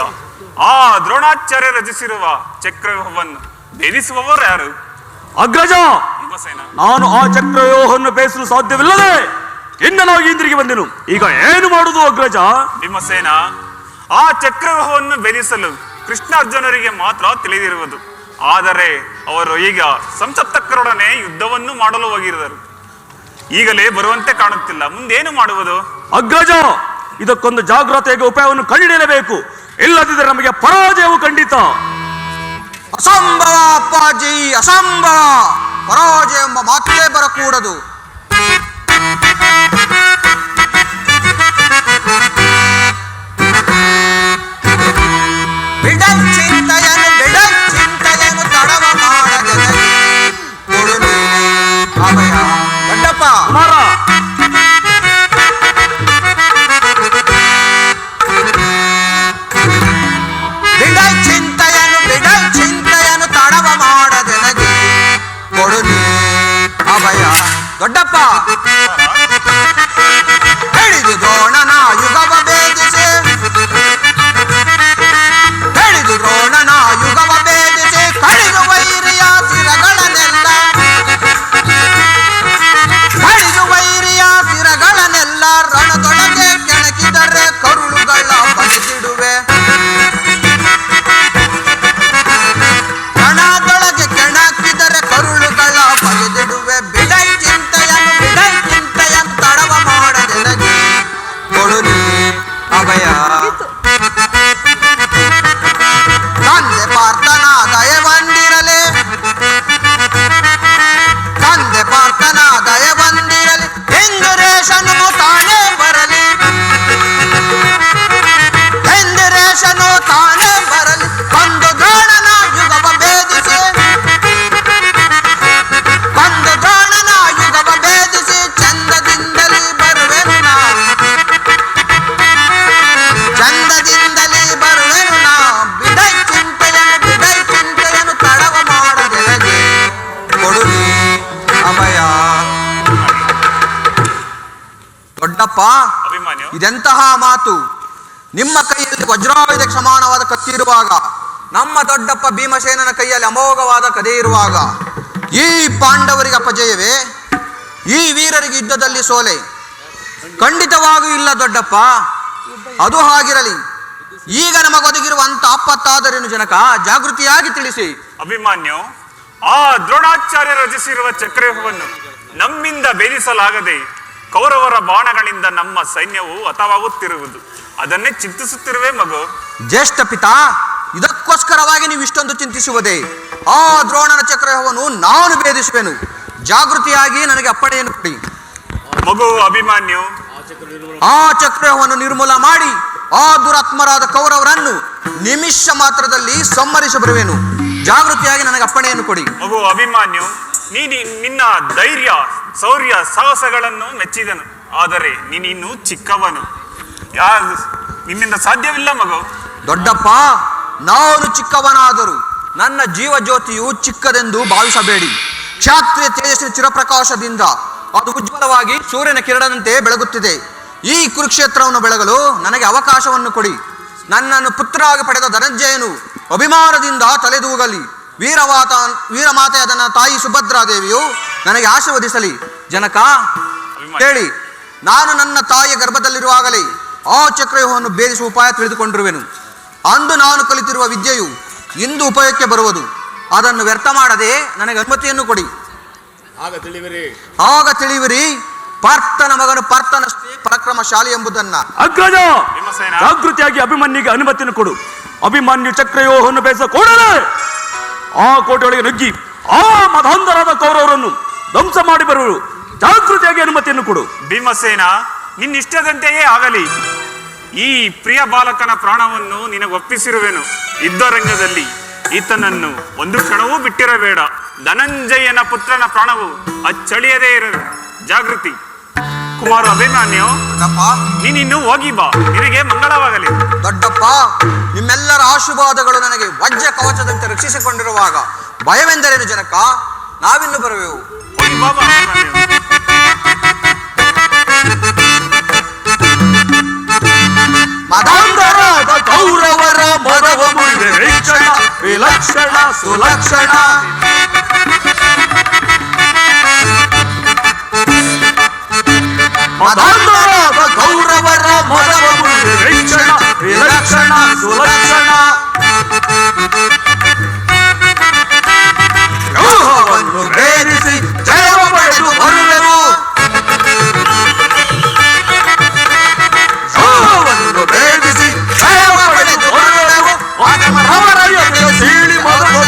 ಆ ದ್ರೋಣಾಚಾರ್ಯ ರಚಿಸಿರುವ ಚಕ್ರವ್ಯೂಹವನ್ನು ಭೇದಿಸುವವರು ಯಾರು? ಅಗ್ರಜ, ಭೀಮಸೇನ, ನಾನು ಆ ಚಕ್ರವ್ಯೂಹವನ್ನು ಬೇಯಿಸಲು ಸಾಧ್ಯವಿಲ್ಲದೆ ಹಿಂದನಾಗಿ ಹಿಂದಿರುಗಿ ಬಂದೆನು. ಈಗ ಏನು ಮಾಡುದು ಅಗ್ರಜ? ಭೀಮಸೇನ, ಆ ಚಕ್ರವ್ಯೂಹವನ್ನು ಭೇದಿಸಲು ಕೃಷ್ಣಾರ್ಜುನರಿಗೆ ಮಾತ್ರ ತಿಳಿದಿರುವುದು. ಆದರೆ ಅವರು ಈಗ ಸಂಸಪ್ತಕರೊಡನೆ ಯುದ್ಧವನ್ನು ಮಾಡಲು ಹೋಗಿರುವರು. ಈಗಲೇ ಬರುವಂತೆ ಕಾಣುತ್ತಿಲ್ಲ. ಮುಂದೇನು ಮಾಡುವುದು? ಅಗ್ರಜ, ಇದಕ್ಕೊಂದು ಜಾಗ್ರತೆಗೆ ಉಪಾಯವನ್ನು ಕಂಡುಹಿಡಿಯಲೇಬೇಕು. ಇಲ್ಲದಿದ್ದರೆ ನಮಗೆ ಪರಾಜಯವು ಖಂಡಿತ. ಅಸಂಭವ ಅಪ್ಪಾಜಿ, ಅಸಂಭವ. ಪರಾಜಯ ಎಂಬ ಮಾತೇ ಬರಕೂಡದು. ಚಿಂತೆಯನ್ನು ತಡವ ಮಾಡದೆ ಕೊಡುನಿ ಅಭಯ. ದೊಡ್ಡಪ್ಪ, ಕುಮಾರ, ಚಿಂತೆಯನ್ನು ತಡವ ಮಾಡದೆ ಕೊಡುನಿ ಅಭಯ. ದೊಡ್ಡಪ್ಪ, ಹೇಳಿದು ದ್ರೋಣನ ಯುಗವ ಭೇದಿಸಿ, ಹೇಳಿದು ದ್ರೋಣನ ಯುಗವ ಭೇದಿಸಿ ಕಡಿದು ವೈರಿಯ ಸಿರಗಳನ್ನೆಲ್ಲ, ಕಡಿದು ವೈರಿಯ ಸಿರಗಳನ್ನೆಲ್ಲ ರಣದೊಳಗೆ ಕೆಣಕಿದರೆ ಕರುಳುಗಳ ಬಗೆದಿಡುವೆ. ರಣದೊಳಗೆ ಕೆಣಕಿದರೆ ಕರುಳುಗಳ ಬಗೆದಿಡುವೆ. ಬಿಡೈ ಚಿಂತೆಯನ್ನು ತಡವ ಮಾಡದೆ ಕೊಡುನಿ ಅಭಯ. ತಂದೆ ಪಾರ್ಥನ ದಯವಂದಿರಲಿ, ತಂದೆ ಪಾರ್ಥನ ದಯವಂದಿರಲಿ, ಇಂದ್ರೇಶನು ತಾನೇ ಬರಲಿ, ಇಂದ್ರೇಶನು ತಾನೇ ಬರಲಿ. ಬಂದು ದ್ರೋಣನ ಯುಗವ ಭೇದಿಸಿ, ಬಂದು ದ್ರೋಣನ ಯುಗವ ಭೇದಿಸಿ ಚಂದದಿಂದಲೇ ಬರುವೆನು ನಾ, ಚಂದದಿಂದಲೇ ಬರುವೆನು ನಾ. ಬಿಡೈ ಚಿಂತೆಯನ್ನು ತಡವ ಮಾಡದೆ ಕೊಡುನಿ ಅಭಯ. ದೊಡ್ಡಪ್ಪ, ಅಭಿಮಾನ್ಯು, ಇದೆಂತಹ ಮಾತು? ನಿಮ್ಮ ಕೈಯಲ್ಲಿ ವಜ್ರಾಯುಧ ಸಮಾನವಾದ ಕತ್ತಿ ಇರುವಾಗ ನಮ್ಮ ದೊಡ್ಡಪ್ಪ ಭೀಮಸೇನನ ಕೈಯಲ್ಲಿ ಅಮೋಘವಾದ ಕಥೆ ಇರುವಾಗ ಈ ಪಾಂಡವರಿಗೆ ಅಪಜಯವೇ, ಈ ವೀರರಿಗೆ ಯುದ್ಧದಲ್ಲಿ ಸೋಲೆ ಖಂಡಿತವಾಗೂ ಇಲ್ಲ ದೊಡ್ಡಪ್ಪ. ಅದು ಹಾಗಿರಲಿ, ಈಗ ನಮಗೊದಗಿರುವಂತ ಆಪತ್ತಾದರೇನು ಜನಕ, ಜಾಗೃತಿಯಾಗಿ ತಿಳಿಸಿ. ಅಭಿಮನ್ಯು, ಆ ದ್ರೋಣಾಚಾರ್ಯ ರಚಿಸಿರುವ ಚಕ್ರವ್ಯೂಹವನ್ನು ನಮ್ಮಿಂದ ಭೇದಿಸಲಾಗದೆ ಕೌರವರ ಬಾಣಗಳಿಂದ ನಮ್ಮ ಸೈನ್ಯವು ಹತವಾಗುತ್ತಿರುವುದು, ಅದನ್ನೇ ಚಿಂತಿಸುತ್ತಿರುವೆ ಮಗು. ಜ್ಯೇಷ್ಠ ಪಿತಾ, ಇದಕ್ಕೋಸ್ಕರವಾಗಿ ನೀವು ಇಷ್ಟೊಂದು ಚಿಂತಿಸುವುದೇ? ಆ ದ್ರೋಣನ ಚಕ್ರವ್ಯೂಹವನ್ನು ನಾನು ಭೇದಿಸುವೆನು. ಜಾಗೃತಿಯಾಗಿ ನನಗೆ ಅಪ್ಪಣೆಯನ್ನು ಕೊಡಿ. ಮಗು ಅಭಿಮನ್ಯು, ಆ ಚಕ್ರವ್ಯೂಹವನ್ನು ನಿರ್ಮೂಲ ಮಾಡಿ ಆ ದುರಾತ್ಮರಾದ ಕೌರವರನ್ನು ನಿಮಿಷ ಮಾತ್ರದಲ್ಲಿ ಸಂಹರಿಸಿ ಬರುವೆನು. ಜಾಗೃತಿಯಾಗಿ ನನಗೆ ಅಪ್ಪಣೆಯನ್ನು ಕೊಡಿ. ಮಗು ಅಭಿಮನ್ಯು, ನಿನ್ನ ಧೈರ್ಯ, ಶೌರ್ಯ, ಸಾಹಸಗಳನ್ನು ಮೆಚ್ಚಿದನು. ಆದರೆ ನೀನಿನ್ನು ಚಿಕ್ಕವನು, ನಿನ್ನಿಂದ ಸಾಧ್ಯವಿಲ್ಲ ಮಗು. ದೊಡ್ಡಪ್ಪ, ನಾನು ಚಿಕ್ಕವನಾದರೂ ನನ್ನ ಜೀವ ಜ್ಯೋತಿಯು ಚಿಕ್ಕದೆಂದು ಭಾವಿಸಬೇಡಿ. ಕ್ಷಾತ್ರಿಯ ತೇಜಸ್ಸಿನ ಚಿರಪ್ರಕಾಶದಿಂದ ಅದು ಉಜ್ವಲವಾಗಿ ಸೂರ್ಯನ ಕಿರಣದಂತೆ ಬೆಳಗುತ್ತಿದೆ. ಈ ಕುರುಕ್ಷೇತ್ರವನ್ನು ಬೆಳಗಲು ನನಗೆ ಅವಕಾಶವನ್ನು ಕೊಡಿ. ನನ್ನನ್ನು ಪುತ್ರರಾಗಿ ಪಡೆದ ಧನಂಜಯನು ಅಭಿಮಾನದಿಂದ ತಲೆದೂಗಲಿ. ವೀರಮಾತೆಯಾದ ನನ್ನ ತಾಯಿ ಸುಭದ್ರಾದೇವಿಯು ನನಗೆ ಆಶೀರ್ವದಿಸಲಿ. ಜನಕ ಕೇಳಿ, ನಾನು ನನ್ನ ತಾಯಿಯ ಗರ್ಭದಲ್ಲಿರುವಾಗಲೇ ಆ ಚಕ್ರವ್ಯೂಹವನ್ನು ಭೇದಿಸುವ ಉಪಾಯ ತಿಳಿದುಕೊಂಡಿರುವೆನು. ಅಂದು ನಾನು ಕಲಿತಿರುವ ವಿದ್ಯೆಯು ಇಂದು ಉಪಯೋಗಕ್ಕೆ ಬರುವುದು. ಅದನ್ನು ವ್ಯರ್ಥ ಮಾಡದೆ ನನಗೆ ಅನುಮತಿಯನ್ನು ಕೊಡಿ. ಆಗ ತಿಳಿವಿರಿ ಪಾರ್ಥನ ಮಗನು ಪಾರ್ಥನಷ್ಟೇ ಪರಾಕ್ರಮಶಾಲಿ ಎಂಬುದನ್ನ. ಅಗ್ರಜ, ಭೀಮಸೇನ, ಜಾಗೃತಿಯಾಗಿ ಅಭಿಮನ್ಯುಗೆ ಅನುಮತಿಯನ್ನು ಕೊಡು. ಅಭಿಮನ್ಯು ಚಕ್ರವ್ಯೂಹವನ್ನು ಬೇಯಿಸ ಕೂಡಲೇ ಆ ಕೋಟೆಯೊಳಗೆ ನುಗ್ಗಿ ಆ ಮಧಾಂಧರಾದ ಕೌರವರನ್ನು ಧ್ವಂಸ ಮಾಡಿ ಬರುವರು. ಜಾಗೃತಿಯಾಗಿ ಅನುಮತಿಯನ್ನು ಕೊಡು. ಭೀಮಸೇನ, ನಿನ್ನಿಷ್ಟದಂತೆಯೇ ಆಗಲಿ. ಈ ಪ್ರಿಯ ಬಾಲಕನ ಪ್ರಾಣವನ್ನು ನಿನಗೊಪ್ಪಿಸಿರುವೆನು. ಯುದ್ಧರಂಗದಲ್ಲಿ ಈತನನ್ನು ಒಂದು ಕ್ಷಣವೂ ಬಿಟ್ಟಿರಬೇಡ. ಧನಂಜಯನ ಪುತ್ರನ ಪ್ರಾಣವು ಅಚ್ಚಳಿಯದೇ ಇರಲಿ. ಜಾಗೃತಿ. ಕುಮಾರ ಅಭಿಮನ್ಯು, ನೀನಿನ್ನು ಹೋಗಿ ಬಾ. ನಿನಗೆ ಮಂಗಳವಾಗಲಿ. ದೊಡ್ಡಪ್ಪ, ನಿಮ್ಮೆಲ್ಲರ ಆಶೀರ್ವಾದಗಳು ನನಗೆ ವಜ್ರ ಕವಚದಂತೆ ರಕ್ಷಿಸಿಕೊಂಡಿರುವಾಗ ಭಯವೆಂದರೇನು ಜನಕ? ನಾವಿನ್ನು ಬರುವೆವು. ಹೋಗಿ ಬಾ ಬಾ ಅಭಿಮನ್ಯು. ಮದಾಂಧರಾದ ಕೌರವರ ಮದವ ವಿಲಕ್ಷಣ ವಿಲಕ್ಷಣ ಸುಲಕ್ಷಣ. ಮದಾಂಧರಾದ ಕೌರವರ ಮದವ ವಿಲಕ್ಷಣ ವಿಲಕ್ಷಣ ಸುಲಕ್ಷಣ. ವ್ಯೂಹವನ್ನು ಭೇದಿಸಿ ಜಯವ ಪಡೆದು ಬರುವೆವು. ವ್ಯೂಹವನ್ನು ಭೇದಿಸಿ ಜಯವ ಪಡೆದು ಬರುವೆವು. ಸೀಳಿ ಮೊದಲು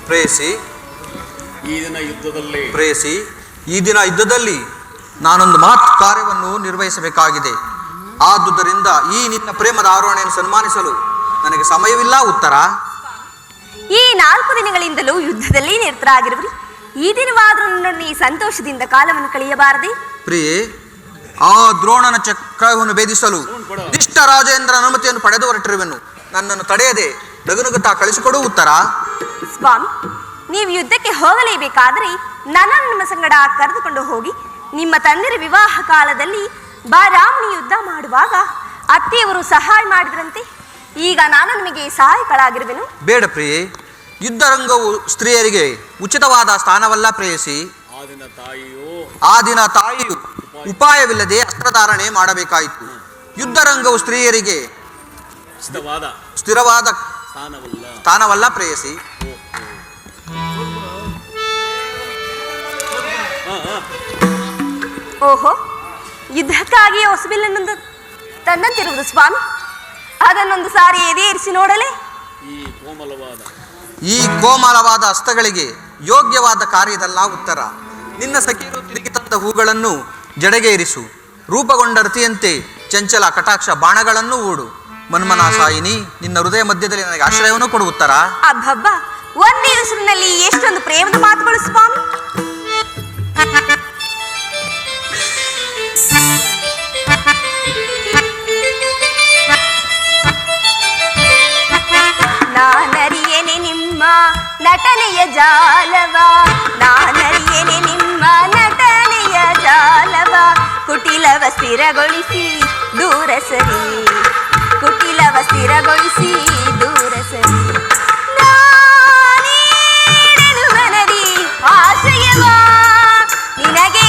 ಪ್ರೇಯಸಿ, ಯುದ್ಧದಲ್ಲಿ ಪ್ರೇಯಸಿ, ಈ ದಿನ ಯುದ್ಧದಲ್ಲಿ ನಾನೊಂದು ಮಹತ್ ಕಾರ್ಯವನ್ನು ನಿರ್ವಹಿಸಬೇಕಾಗಿದೆ. ಆದುದರಿಂದ ಈ ನಿನ್ನ ಪ್ರೇಮದ ಆರೋಹಣೆಯನ್ನು ಸನ್ಮಾನಿಸಲು ನನಗೆ ಸಮಯವಿಲ್ಲ. ಉತ್ತರ: ಈ 4 ದಿನಗಳಿಂದಲೂ ಯುದ್ಧದಲ್ಲಿ ನಿರತರಾಗಿರುವಿರಿ. ಈ ದಿನವಾದರೂ ನನ್ನನ್ನು ಈ ಸಂತೋಷದಿಂದ ಕಾಲವನ್ನು ಕಳೆಯಬಾರದೆ? ಪ್ರಿಯೆ, ಆ ದ್ರೋಣನ ಚಕ್ರವನ್ನು ಭೇದಿಸಲು ದಿಷ್ಟ ರಾಜೇಂದ್ರನ ಅನುಮತಿಯನ್ನು ಪಡೆದು ಹೊರಟಿರುವೆನು. ನನ್ನನ್ನು ತಡೆಯದೆ ನಗುನಗುತ್ತಾ ಕಳಿಸಿಕೊಡು. ಉತ್ತರ: ಸ್ವಾಮಿ, ನೀವು ಯುದ್ಧಕ್ಕೆ ಹೋಗಲೇಬೇಕಾದರೆ ನನ್ನನ್ನು ನಿಮ್ಮ ಸಂಗಡ ಕರೆದುಕೊಂಡು ಹೋಗಿ. ನಿಮ್ಮ ತಂದೆಯ ವಿವಾಹ ಕಾಲದಲ್ಲಿ ಬಾರಾಮಣಿ ಯುದ್ಧ ಮಾಡುವಾಗ ಅತ್ತೆಯವರು ಸಹಾಯ ಮಾಡಿದ್ರಂತೆ. ಈಗ ನಾನು ನಿಮಗೆ ಸಹಾಯಕಳಾಗಿರುವೆನು. ಬೇಡ ಪ್ರಿಯೆ, ಯುದ್ಧರಂಗವು ಸ್ತ್ರೀಯರಿಗೆ ಉಚಿತವಾದ ಸ್ಥಾನವಲ್ಲ. ಪ್ರೇಯಸಿ, ಆ ದಿನ ತಾಯಿಯು ಉಪಾಯವಿಲ್ಲದೆ ಅಸ್ತ್ರಧಾರಣೆ ಮಾಡಬೇಕಾಯಿತು. ಯುದ್ಧರಂಗವು ಸ್ತ್ರೀಯರಿಗೆ ಸ್ಥಿರವಾದ ಸ್ಥಾನವಲ್ಲ. ಪ್ರೇಯಸಿ, ಓಹೋ, ಯುದ್ಧಕ್ಕಾಗಿ ಹೊಸಬಿಲ್ಲನ್ನೊಂದು ತಂದಂತಿರುವುದು ಸ್ವಾಮಿ. ಅದನ್ನೊಂದು ಸಾರಿ ಎದೆಯೇರಿಸಿ ನೋಡಲೇ? ಈ ಕೋಮಲವಾದ ಹಸ್ತಗಳಿಗೆ ಯೋಗ್ಯವಾದ ಕಾರ್ಯದಲ್ಲ. ಉತ್ತರ: ನಿನ್ನ ಸಖಿಯರು ತಿರುಗಿ ತಂದ ಹೂಗಳನ್ನು ಜಡೆಗೆ ಇರಿಸು. ರೂಪಗೊಂಡ ರತಿಯಂತೆ ಚಂಚಲ ಕಟಾಕ್ಷ ಬಾಣಗಳನ್ನು ಹೂಡು. ಮನ್ಮನಾಸಾಯಿನಿ, ನಿನ್ನ ಹೃದಯ ಮಧ್ಯದಲ್ಲಿ ನನಗೆ ಆಶ್ರಯವನ್ನು ಕೊಡು. ಉತ್ತರ: ಅಬ್ಬಬ್ಬ, ಒಂದೇ ಹೆಸರಿನಲ್ಲಿ ಎಷ್ಟೊಂದು ಪ್ರೇಮದ ಮಾತುಗಳು ಸ್ವಾಮಿ. ನಾನರಿಯೇನೆ ನಿಮ್ಮ ನಟನೆಯ ಜಾಲವ, ನಾನರಿಯೇನೆ ನಿಮ್ಮ ನಟನೆಯ ಜಾಲವ. ಕುಟಿಲವ ಸ್ಥಿರಗೊಳಿಸಿ ದೂರ ಸರಿ, ಕುಟಿಲವ ಸ್ಥಿರಗೊಳಿಸಿ ದೂರ ಸರಿ. ನಾನೀಡಲು ಮನದಿ ಆಶ್ರಯವ, ನಿನಗೆ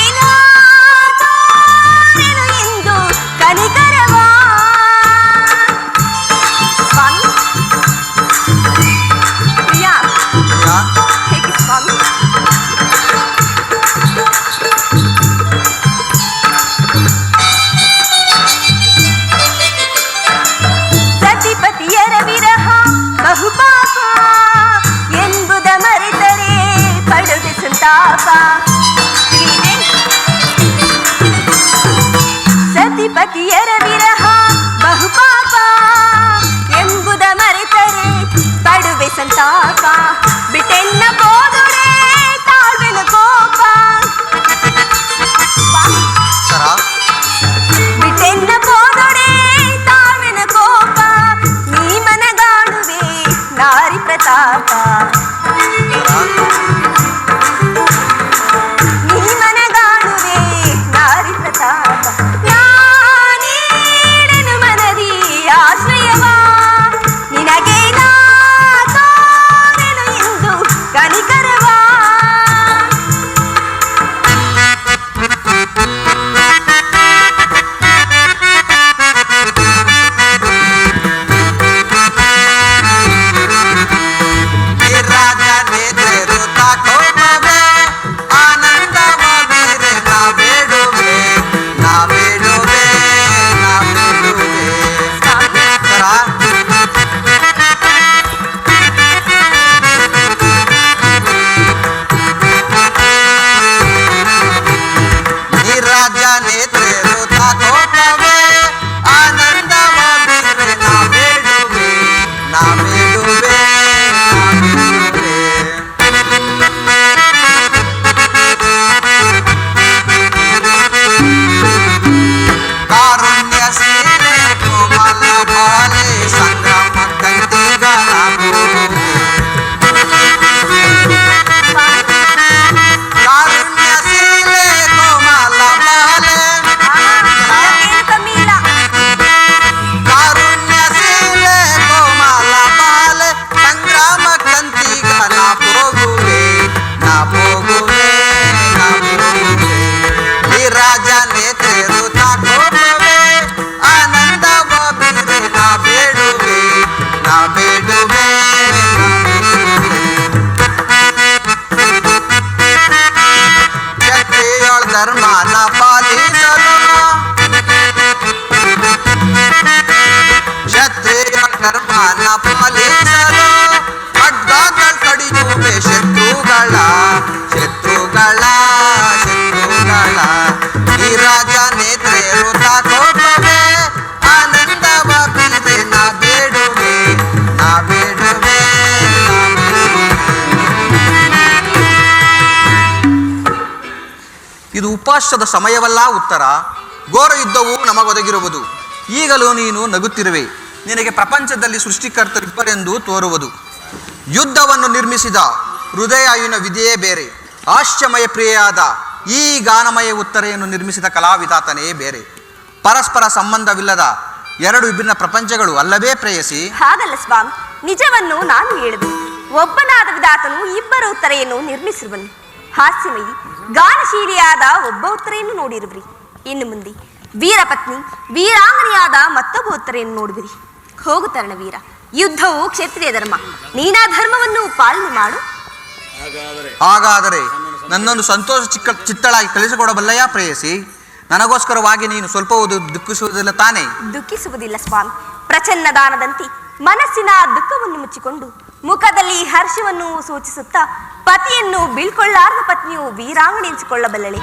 ನಾನೇನು ಎಂದು ಕನಿಕರವ. ಸ್ವಾಮಿ, ಪ್ರಿಯಾ, ಹೇಗೆ ಸ್ವಾಮಿ? ಸತಿಪತಿಯರ ವಿರಹ ಬಹುಪಾಪ ಎಂಬುದ ಮರೆತರೆ ಪಡುವೆ ಸಂತಾಪ. ಸತಿಪತಿಯರ ವಿರಹ ಬಹುಪಾಪ ಎಂಬುದ ಮರೆತರೆ ಪಡುವೆ ಸಂತಾಪ. ಬಿಟ್ಟೆನ್ನ ಬೋದುಡೆ ತಾಳ್ವೆನ ಕೋಪ. ಉತ್ತರ: ಬಿಟ್ಟೆನ್ನ ಬೋದುಡೆ ತಾಳ್ವೆನ ಕೋಪ. ನೀ ಮನಗಾಣುವೆ ನಾರಿ ಪ್ರತಾಪ. ನೀ ಮನಗಾಣುವೆ ನಾರಿ ಪ್ರತಾಪ. ನಾನೀಡನು ಮನದಿ ಆಶ್ರಯವ, ನಿನಗೆ ನಾನೇನು ಎಂದು ಕನಿಕರವ. ರಾಜನೇ ತೆರುತ್ತ ಕೋಪವೇ, ಆನಂದವ ಬೇರೆ ನಾ ಬೇಡುವೆ, ನಾ ಬೇಡುವೆ, ನಾ ಬೇಡುವೆ. ಉತ್ತರ: ರಾಜನೇ ತೆರುತ್ತ ಕೋಪವೇ, ಆನಂದವ ಬೇರೆ ನಾ ಬೇಡುವೆ, ನಾ ಬೇಡುವೆ, ನಾ ಬೇಡುವೆ. ಕಾರುಣ್ಯ ಸೀರೆ ಕೋಮಲ ಬಾಲೆ ಸಂಗ್ರಾಮ ಕಂತಿಗಳ ಭೂಮಿ. ಕಾರುಣ್ಯ ಸೀರೆ ಕೋಮಲ ಬಾಲೆ ಏನು ಕಮ್ಮಿ ಇಲ್ಲ. ಸಂಘರ್ಷದ ಸಮಯವಲ್ಲ ಉತ್ತರ. ಘೋರ ಯುದ್ಧವು ನಮಗೊದಗಿರುವುದು. ಈಗಲೂ ನೀನು ನಗುತ್ತಿರುವೆ. ನಿನಗೆ ಪ್ರಪಂಚದಲ್ಲಿ ಸೃಷ್ಟಿಕರ್ತರಿಬ್ಬರೆಂದು ತೋರುವುದು. ಯುದ್ಧವನ್ನು ನಿರ್ಮಿಸಿದ ಹೃದಯಾಯುನ ವಿಧಿಯೇ ಬೇರೆ. ಹಾಸ್ಯಮಯ ಪ್ರಿಯೆಯಾದ ಈ ಗಾನಮಯ ಉತ್ತರೆಯನ್ನು ನಿರ್ಮಿಸಿದ ಕಲಾವಿದಾತನೇ ಬೇರೆ. ಪರಸ್ಪರ ಸಂಬಂಧವಿಲ್ಲದ ಎರಡು ವಿಭಿನ್ನ ಪ್ರಪಂಚಗಳು ಅಲ್ಲವೇ ಪ್ರೇಯಸಿ? ಹಾಗಲ್ಲ ಸ್ವಾಮಿ, ನಿಜವನ್ನು ನಾನು ಹೇಳುವೆ. ಒಬ್ಬನಾದ ವಿಧಾತನು ಇಬ್ಬರ ಉತ್ತರೆಯನ್ನು ನಿರ್ಮಿಸಿರುವನು. ಹಾಸ್ಯಮಯಿ ಗಾನಶೀಲಿಯಾದ ಒಬ್ಬ ಉತ್ತರೆಯನ್ನು ನೋಡಿರುವಿರಿ. ಇನ್ನು ಮುಂದೆ ವೀರಪತ್ನಿ ವೀರಾಂಗನೆಯಾದ ಮತ್ತೊಬ್ಬ ಉತ್ತರೆಯನ್ನು ನೋಡುವಿರಿ. ಹೋಗು ತರಣವೀರ, ಯುದ್ಧವು ಕ್ಷತ್ರಿಯ ಧರ್ಮ. ನೀನಾ ಧರ್ಮವನ್ನು ಪಾಲನೆ ಮಾಡು. ಹಾಗಾದರೆ ನನ್ನನ್ನು ಸಂತೋಷ ಚಿತ್ತಳಾಗಿ ಕಳಿಸಿಕೊಡಬಲ್ಲಯ್ಯ ಪ್ರೇಯಸಿ? ನನಗೋಸ್ಕರವಾಗಿ ನೀನು ಸ್ವಲ್ಪವೂ ದುಃಖಿಸುವುದಿಲ್ಲ ತಾನೇ? ದುಃಖಿಸುವುದಿಲ್ಲ ಸ್ವಾಮಿ. ಪ್ರಚನ್ನ ದಾನದಂತೆ ಮನಸ್ಸಿನ ದುಃಖವನ್ನು ಮುಚ್ಚಿಕೊಂಡು ಮುಖದಲ್ಲಿ ಹರ್ಷವನ್ನು ಸೂಚಿಸುತ್ತಾ ಪತಿಯನ್ನು ಬೀಳ್ಕೊಳ್ಳಾರದ ಪತ್ನಿಯು ವೀರಾಂಗಣಿ ಎನಿಸಿಕೊಳ್ಳಬಲ್ಲಳೆ.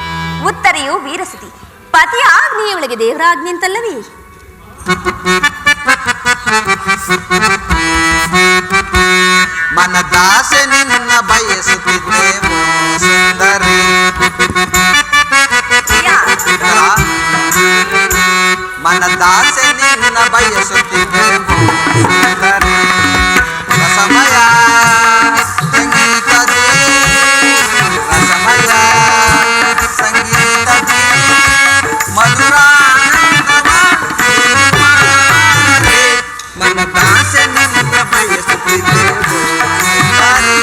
ಉತ್ತರೆಯು ವೀರಸತಿ. ಪತಿಯ ಆಜ್ಞೆಯವಳಿಗೆ ದೇವರಾಜ್ಞೆ ಅಂತಲ್ಲವೇ? ಮನದಾಸೆ ನಿನ್ನ ಬಯಸುತ್ತಿದ್ದೇವೋ ಸುಂದರಿ. ಮನದಾಸೆ ನಿನ್ನ ಬಯಸುತ್ತಿದ್ದೇವೋ ಸುಂದರಿ. ರಸಮಯ ಸಂಗೀತದೇ, ರಸಮಯ ಸಂಗೀತದೇ ಮಧುರಾನಂದವ ಮನದಾಸೆ ನಿನ್ನ ಬಯಸುತ್ತಿದ್ದೇವೋ ಸುಂದರಿ.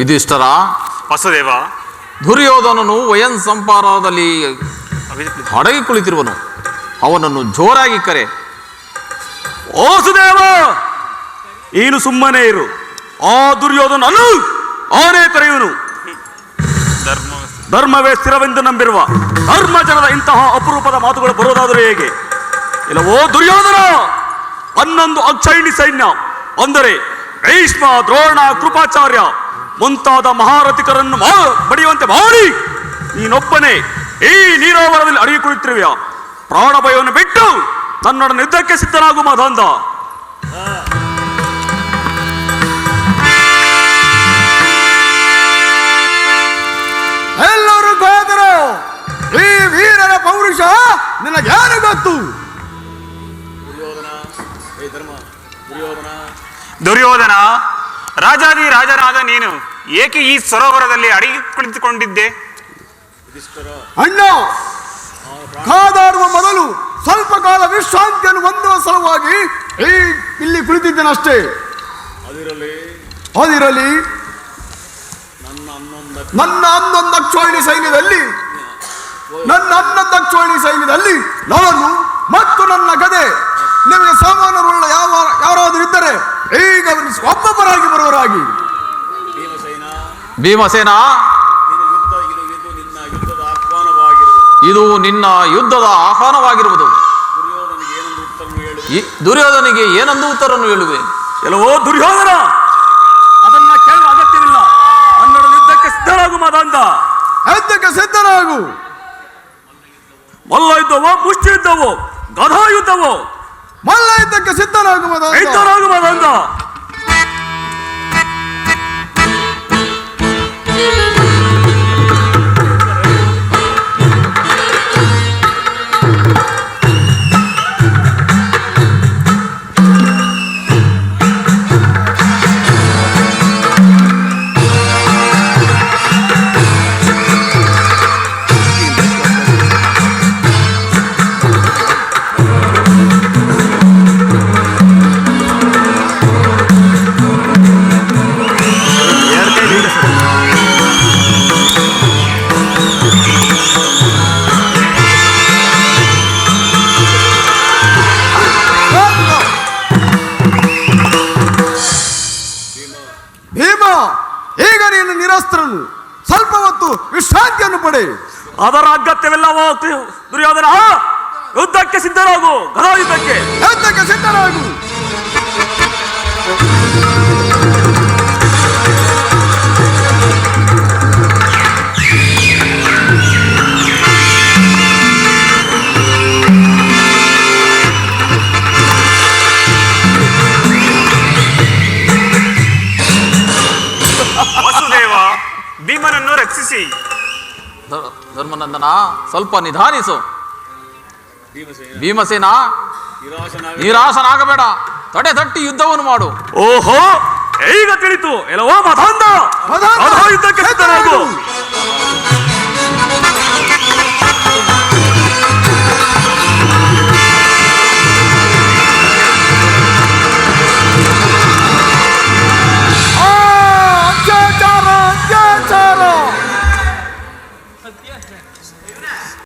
ಯುಧಿಷ್ಠರ, ವಸುದೇವ, ದುರ್ಯೋಧನನು ವಯನ್ ಸಂಪಾರದಲ್ಲಿ ಅಡಗಿ ಕುಳಿತಿರುವನು. ಅವನನ್ನು ಜೋರಾಗಿ ಕರೆ. ಓ ಸುದೇವ, ಏನು ಸುಮ್ಮನೆ ಇರು. ಆ ದುರ್ಯೋಧನನು ಅವನೇ ಕರೆಯುವನು. ಧರ್ಮವೇ ಸ್ಥಿರವೆಂದು ನಂಬಿರುವ ಧರ್ಮಜನದ ಇಂತಹ ಅಪರೂಪದ ಮಾತುಗಳು ಬರೋದಾದರೂ ಹೇಗೆ? ಇಲ್ಲವೋ ದುರ್ಯೋಧನ, 11 ಅಕ್ಷೈಣಿ ಸೈನ್ಯ ಅಂದರೆ ಭೀಷ್ಮ, ದ್ರೋಣ, ಕೃಪಾಚಾರ್ಯ ಮುಂತಾದ ಮಹಾರಥಿಕರನ್ನು ಬಡಿಯುವಂತೆ ಮಾಡಿ ನೀನೊಬ್ಬನೇ ಈ ನೀರಾವರದಲ್ಲಿ ಅಡಗಿ ಕುಳಿತಿರುವೆಯ. ಪ್ರಾಣ ಭಯವನ್ನು ಬಿಟ್ಟು ನನ್ನೊಡನೆ ಯುದ್ಧಕ್ಕೆ ಸಿದ್ಧನಾಗು ಮದಾಂಧ. ಎಲ್ಲರೂ ಗೋದರು. ಈ ವೀರರ ಪೌರುಷ ನಿನಗೇನು ಗೊತ್ತು? ದುರ್ಯೋಧನ, ರಾಜಾದಿ ರಾಜನಾದ ನೀನು ಏಕೆ ಈ ಸರೋವರದಲ್ಲಿ ಅಡಗಿ ಕುಳಿತುಕೊಂಡಿದ್ದೆ? ಅಣ್ಣ, ಕಾದಾಡುವ ಮೊದಲು ಸ್ವಲ್ಪ ಕಾಲ ವಿಶ್ರಾಂತಿಯನ್ನು ಹೊಂದುವ ಸಲುವಾಗಿ ಇಲ್ಲಿ ಕುಳಿತಿದ್ದೇನಷ್ಟೇ. ಅದಿರಲಿ, ನನ್ನ 11 ಅಕ್ಷೋಹಿಣಿ ಸೈನ್ಯದಲ್ಲಿ ನಾನು ಮತ್ತು ನನ್ನ ಗದೆ ನಿಮಗೆ ಸಾಮಾನ್ಯರುಳ್ಳ ಯಾರಾದರೂ ಇದ್ದರೆ ಈಗ ಒಬ್ಬೊಬ್ಬರಾಗಿ ಬರುವರಾಗಿ. ಭೀಮಸೇನ, ಇದು ನಿನ್ನ ಯುದ್ಧದ ಆಹ್ವಾನವಾಗಿರುವುದು. ದುರ್ಯೋಧನಿಗೆ ಏನೊಂದು ಉತ್ತರವನ್ನು ಹೇಳುವೆ? ಕೆಲವೋ ದುರ್ಯೋಧನ, ಅದನ್ನ ಕೇಳುವ ಅಗತ್ಯವಿಲ್ಲ. ಅನ್ನರ ಯುದ್ಧಕ್ಕೆ ಸಿದ್ಧರಾಗು ಮದಾಂಧ. ಯುದ್ಧಕ್ಕೆ ಸಿದ್ಧರಾಗು. ಮಲ್ಲ ಯುದ್ಧವೋ, ಮುಷ್ಟಿ ಯುದ್ಧವೋ, ಗದಾ ಯುದ್ಧವೋ? ಮಲ್ಲ ಯುದ್ಧಕ್ಕೆ ಸಿದ್ಧರಾಗು ಮದಾಂಧ. ಸಿದ್ಧರಾಗು ಮದಾಂಧ. ಈಗ ನೀನು ನಿರಸ್ತ್ರನು, ಸ್ವಲ್ಪ ಹೊತ್ತು ವಿಶ್ರಾಂತಿಯನ್ನು ಪಡೆ. ಅದರ ಅಗತ್ಯವಿಲ್ಲವೋ ದುರ್ಯೋಧನ? ಯುದ್ಧಕ್ಕೆ ಸಿದ್ಧರಾಗು. ಗದಾ ಯುದ್ಧಕ್ಕೆ ಸಿದ್ಧರಾಗು. ವಸುದೇವ, ಭೀಮನನ್ನು ರಕ್ಷಿಸಿ. ಧರ್ಮನಂದನ, ಸ್ವಲ್ಪ ನಿಧಾನಿಸು. ಭೀಮಸೇನ, ನಿರಾಶನಾಗಬೇಡ. ತಟ್ಟಿ ಯುದ್ಧವನ್ನು ಮಾಡು. ಓಹೋ, ಈಗ ತಿಳಿತು. ಎಲ್ಲವೋ ಮದಾಂಧ, ಯುದ್ಧಕ್ಕೆ ಸಿದ್ಧರಾಗು.